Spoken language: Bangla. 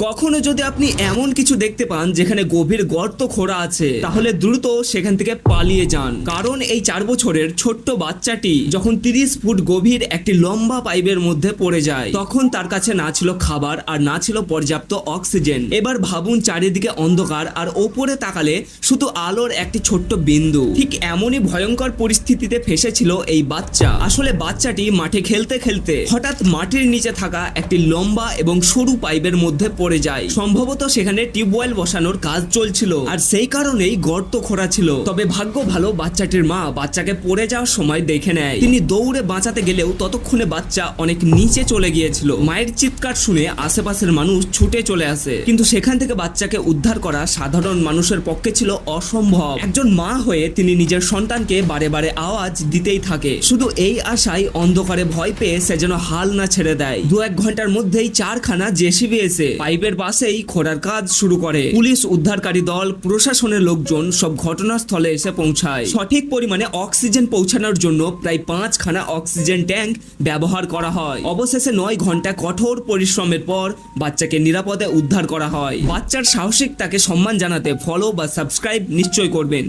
কখনো যদি আপনি এমন কিছু দেখতে পান যেখানে গভীর গর্ত খোঁড়া আছে, তাহলে দ্রুত সেখান থেকে পালিয়ে যান, কারণ এই 4 বছরের ছোট্ট বাচ্চাটি যখন 30 ফুট গভীর একটি লম্বা পাইপের মধ্যে পড়ে যায়, তখন তার কাছে না ছিল খাবার আর না ছিল পর্যাপ্ত অক্সিজেন। এবার ভাবুন, চারিদিকে অন্ধকার আর ওপরে তাকালে শুধু আলোর একটি ছোট্ট বিন্দু। ঠিক এমনই ভয়ঙ্কর পরিস্থিতিতে ফেসেছিল এই বাচ্চা। আসলে বাচ্চাটি মাঠে খেলতে খেলতে হঠাৎ মাটির নিচে থাকা একটি লম্বা এবং সরু পাইপের মধ্যে পড়ে যায়। সম্ভবত সেখানে টিউবওয়েল বসানোর কাজ চলছিল আর সেই কারণেই গর্ত খোঁড়া ছিল। তবে ভাগ্য ভালো, বাচ্চাটির মা বাচ্চাকে পড়ে যাওয়ার সময় দেখে নেয়। তিনি দৌড়ে বাঁচাতে গেলেও ততক্ষণে বাচ্চা অনেক নিচে চলে গিয়েছিল। মায়ের চিৎকার শুনে আশেপাশের মানুষ ছুটে চলে আসে, কিন্তু সেখান থেকে বাচ্চাকে উদ্ধার করা সাধারণ মানুষের পক্ষে ছিল অসম্ভব। একজন মা হয়ে তিনি নিজের সন্তানকে বারে বারে আওয়াজ দিতেই থাকে, শুধু এই আশায় অন্ধকারে ভয় পেয়ে সে যেন হাল না ছেড়ে দেয়। 2-1 ঘন্টার মধ্যেই 4খানা জেসিবি এসে পাইপের পাশেই খোঁড়ার কাজ শুরু করে। পুলিশ, উদ্ধারকারী দল, প্রশাসনের লোকজন সব ঘটনাস্থলে এসে পৌঁছায়। সঠিক পরিমাণে অক্সিজেন পৌঁছানোর জন্য প্রায় 5খানা অক্সিজেন ট্যাঙ্ক ব্যবহার করা হয়। অবশেষে 9 ঘন্টা কঠোর পরিশ্রমের পর বাচ্চাকে নিরাপদে উদ্ধার করা হয়। বাচ্চার সাহসিকতাকে সম্মান জানাতে ফলো বা সাবস্ক্রাইব নিশ্চয় করবেন।